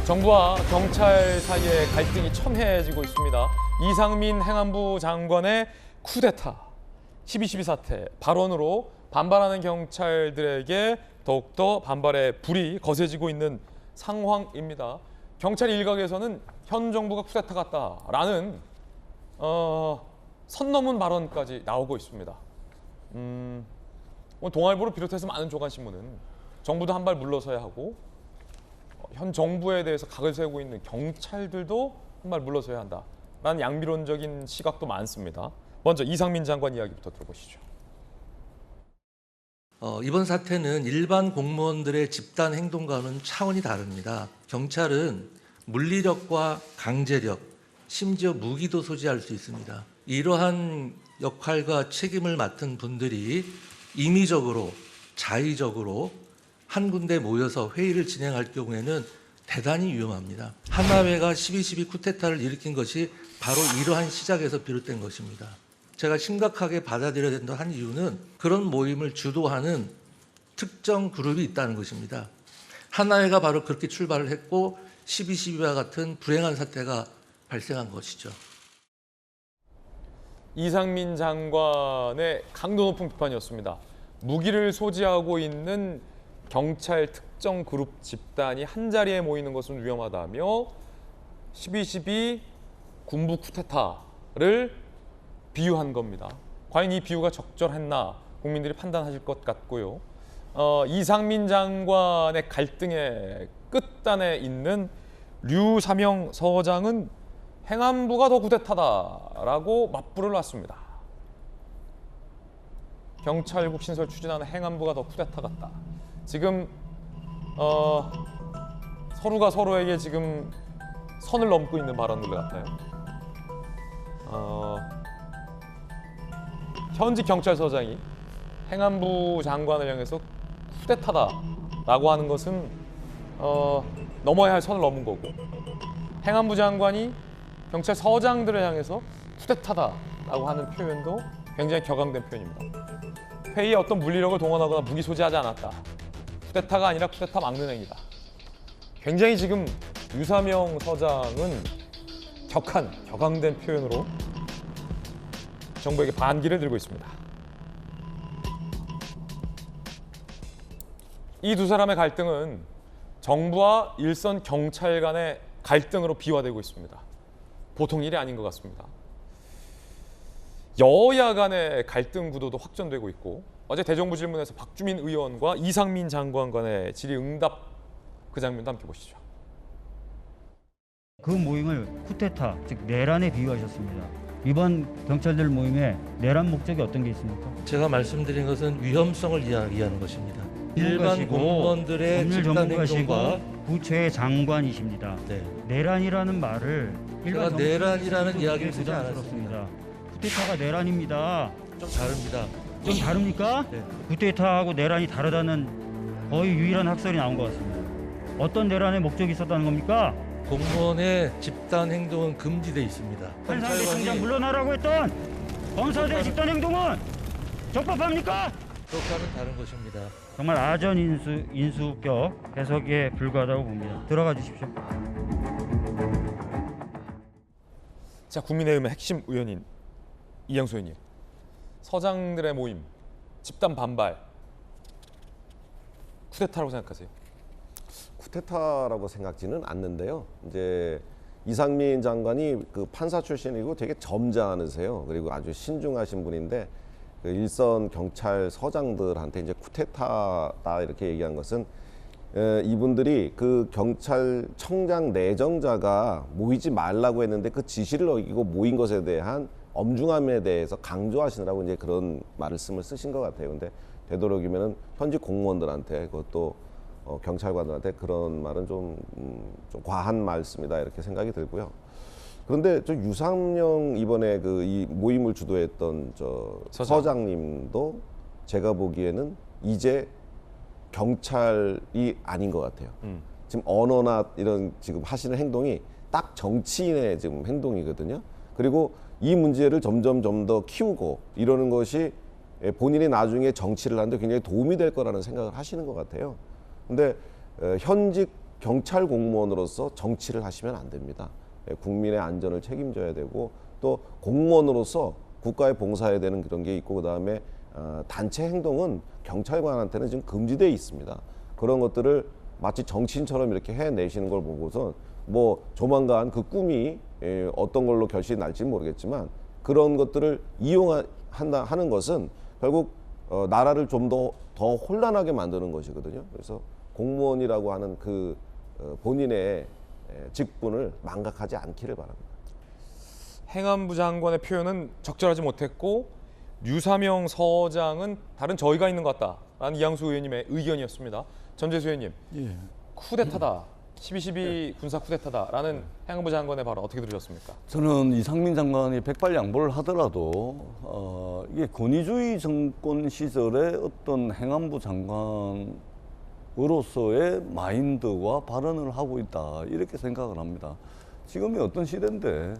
정부와 경찰 사이의 갈등이 첨예해지고 있습니다. 이상민 행안부 장관의 쿠데타, 12.12 사태 발언으로 반발하는 경찰들에게 더욱더 반발의 불이 거세지고 있는 상황입니다. 경찰 일각에서는 현 정부가 쿠데타 같다라는 선 넘은 발언까지 나오고 있습니다. 동아일보를 비롯해서 많은 조간신문은 정부도 한 발 물러서야 하고 현 정부에 대해서 각을 세우고 있는 경찰들도 한 발 물러서야 한다라는 양비론적인 시각도 많습니다. 먼저 이상민 장관 이야기부터 들어보시죠. 이번 사태는 일반 공무원들의 집단 행동과는 차원이 다릅니다. 경찰은 물리력과 강제력, 심지어 무기도 소지할 수 있습니다. 이러한 역할과 책임을 맡은 분들이 임의적으로, 자의적으로 한 군데 모여서 회의를 진행할 경우에는 대단히 위험합니다. 하나회가 12.12 쿠데타를 일으킨 것이 바로 이러한 시작에서 비롯된 것입니다. 제가 심각하게 받아들여야 된다 한 이유는 그런 모임을 주도하는 특정 그룹이 있다는 것입니다. 하나회가 바로 그렇게 출발을 했고 12.12와 같은 불행한 사태가 발생한 것이죠. 이상민 장관의 강도 높은 비판이었습니다. 무기를 소지하고 있는 경찰 특정 그룹 집단이 한자리에 모이는 것은 위험하다며 12.12 군부 쿠데타를 비유한 겁니다. 과연 이 비유가 적절했나 국민들이 판단하실 것 같고요. 이상민 장관의 갈등의 끝단에 있는 류사명 서장은 행안부가 더 쿠데타다라고 맞불을 놨습니다. 경찰국 신설 추진하는 행안부가 더 쿠데타 같다. 지금 서로가 서로에게 지금 선을 넘고 있는 발언들 같아요. 현직 경찰서장이 행안부 장관을 향해서 쿠데타다라고 하는 것은 넘어야 할 선을 넘은 거고, 행안부 장관이 경찰서장들을 향해서 쿠데타다라고 하는 표현도 굉장히 격앙된 표현입니다. 회의에 어떤 물리력을 동원하거나 무기 소지하지 않았다. 쿠데타가 아니라 쿠데타 막는 행위다. 굉장히 지금 유사명 서장은 격앙된 표현으로 정부에게 반기를 들고 있습니다. 이 두 사람의 갈등은 정부와 일선 경찰 간의 갈등으로 비화되고 있습니다. 보통 일이 아닌 것 같습니다. 여야 간의 갈등 구도도 확전되고 있고, 어제 대정부 질문에서 박주민 의원과 이상민 장관 간의 질의응답 그 장면도 함께 보시죠. 그 모임을 쿠데타, 즉 내란에 비유하셨습니다. 이번 경찰들 모임에 내란 목적이 어떤 게 있습니까? 제가 말씀드린 것은 위험성을 이야기하는 것입니다. 일반 공무원들의 법률 집단 전문가시고 행동과 부처의 장관이십니다. 네. 내란이라는 말을 제가 내란이라는 이야기를 쓰지 부담스럽습니다. 쿠데타가 내란입니다. 좀 다릅니다. 좀 다릅니까? 네. 쿠데타하고 내란이 다르다는 거의 유일한 학설이 나온 것 같습니다. 어떤 내란의 목적이 있었다는 겁니까? 공무원의 집단 행동은 금지되어 있습니다. 한상대 총장 물러나라고 했던 검사들의 집단 행동은 적법합니까? 그것과는 다른 것입니다. 정말 아전 인수격 해석에 불과하다고 봅니다. 들어가 주십시오. 자, 국민의힘의 핵심 의원인 이영수 의원님, 서장들의 모임, 집단 반발, 쿠데타라고 생각하세요? 쿠데타라고 생각지는 않는데요. 이제 이상민 장관이 그 판사 출신이고 되게 점잖으세요. 그리고 아주 신중하신 분인데 그 일선 경찰서장들한테 이제 쿠데타다 이렇게 얘기한 것은 이분들이 그 경찰청장 내정자가 모이지 말라고 했는데 그 지시를 어기고 모인 것에 대한 엄중함에 대해서 강조하시느라고 이제 그런 말씀을 쓰신 것 같아요. 근데 되도록이면은 현직 공무원들한테 그것도 경찰관들한테 그런 말은 좀 과한 말씀이다 이렇게 생각이 들고요. 그런데 저 유상명 이번에 그 이 모임을 주도했던 저 서장님도 제가 보기에는 이제 경찰이 아닌 것 같아요. 지금 언어나 이런 지금 하시는 행동이 딱 정치인의 지금 행동이거든요. 그리고 이 문제를 점점 좀 더 키우고 이러는 것이 본인이 나중에 정치를 하는데 굉장히 도움이 될 거라는 생각을 하시는 것 같아요. 근데 현직 경찰 공무원으로서 정치를 하시면 안 됩니다. 국민의 안전을 책임져야 되고 또 공무원으로서 국가에 봉사해야 되는 그런 게 있고 그다음에 단체 행동은 경찰관한테는 지금 금지되어 있습니다. 그런 것들을 마치 정치인처럼 이렇게 해내시는 걸 보고서 뭐 조만간 그 꿈이 어떤 걸로 결실이 날지는 모르겠지만 그런 것들을 이용하는 것은 결국 나라를 좀 더 혼란하게 만드는 것이거든요. 그래서 공무원이라고 하는 그 본인의 직분을 망각하지 않기를 바랍니다. 행안부 장관의 표현은 적절하지 못했고 류사명 서장은 다른 저희가 있는 것 같다라는 이양수 의원님의 의견이었습니다. 전재수 의원님, 쿠데타다, 12.12 군사 쿠데타다라는 행안부 장관의 발언 어떻게 들으셨습니까? 저는 이상민 장관이 백발양보를 하더라도 이게 권위주의 정권 시절의 어떤 행안부 장관으로서의 마인드와 발언을 하고 있다 이렇게 생각을 합니다. 지금이 어떤 시대인데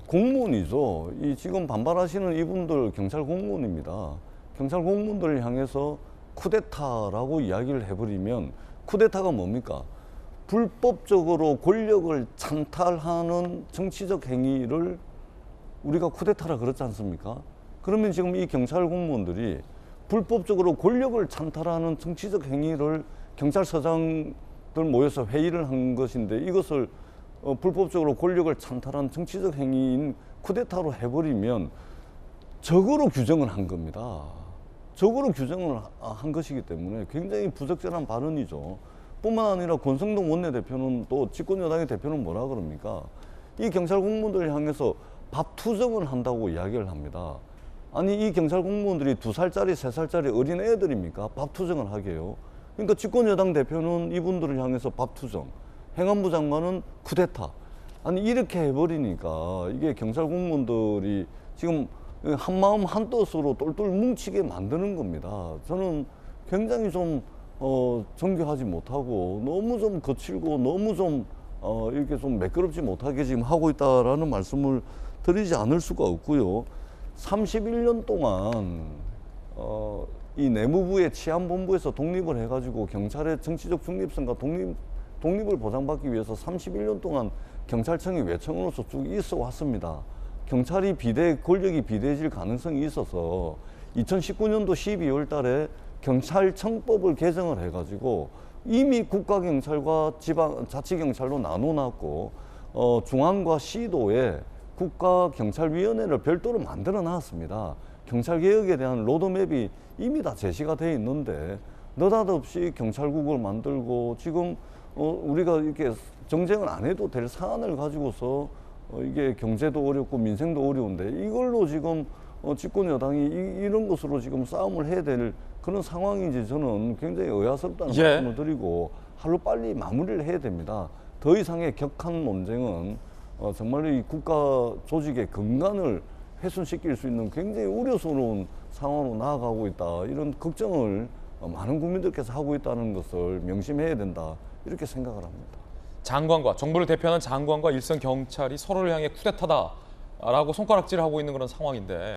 공무원이죠. 이 지금 반발하시는 이분들 경찰 공무원입니다. 경찰 공무원들을 향해서 쿠데타라고 이야기를 해버리면 쿠데타가 뭡니까? 불법적으로 권력을 찬탈하는 정치적 행위를 우리가 쿠데타라 그렇지 않습니까? 그러면 지금 이 경찰 공무원들이 불법적으로 권력을 찬탈하는 정치적 행위를 경찰서장들 모여서 회의를 한 것인데 이것을 불법적으로 권력을 찬탈한 정치적 행위인 쿠데타로 해버리면 적으로 규정을 한 겁니다. 적으로 규정을 한 것이기 때문에 굉장히 부적절한 발언이죠. 뿐만 아니라 권성동 원내대표는 또 집권여당의 대표는 뭐라 그럽니까? 이 경찰 공무원들을 향해서 밥 투정을 한다고 이야기를 합니다. 아니 이 경찰 공무원들이 2살짜리, 3살짜리 어린 애들입니까? 밥 투정을 하게요. 그러니까 집권여당 대표는 이분들을 향해서 밥 투정, 행안부 장관은 쿠데타. 아니 이렇게 해버리니까 이게 경찰 공무원들이 지금 한마음 한뜻으로 똘똘 뭉치게 만드는 겁니다. 저는 굉장히 좀 정교하지 못하고 너무 좀 거칠고 너무 좀 이렇게 좀 매끄럽지 못하게 지금 하고 있다라는 말씀을 드리지 않을 수가 없고요. 31년 동안 이 내무부의 치안본부에서 독립을 해가지고 경찰의 정치적 중립성과 독립을 보장받기 위해서 31년 동안 경찰청이 외청으로서 쭉 있어 왔습니다. 경찰이 권력이 비대해질 가능성이 있어서 2019년도 12월 달에 경찰청법을 개정을 해가지고 이미 국가경찰과 자치경찰로 나눠놨고 중앙과 시도에 국가경찰위원회를 별도로 만들어 놨습니다. 경찰개혁에 대한 로드맵이 이미 다 제시가 돼 있는데 느닷없이 경찰국을 만들고 지금 우리가 이렇게 정쟁을 안 해도 될 사안을 가지고서 이게 경제도 어렵고 민생도 어려운데 이걸로 지금 집권 여당이 이런 것으로 지금 싸움을 해야 될 그런 상황인지 저는 굉장히 의아스럽다는 말씀을 드리고 하루빨리 마무리를 해야 됩니다. 더 이상의 격한 논쟁은 정말로 이 국가 조직의 근간을 훼손시킬 수 있는 굉장히 우려스러운 상황으로 나아가고 있다. 이런 걱정을 많은 국민들께서 하고 있다는 것을 명심해야 된다. 이렇게 생각을 합니다. 장관과 정부를 대표하는 장관과 일선 경찰이 서로를 향해 쿠데타다라고 손가락질을 하고 있는 그런 상황인데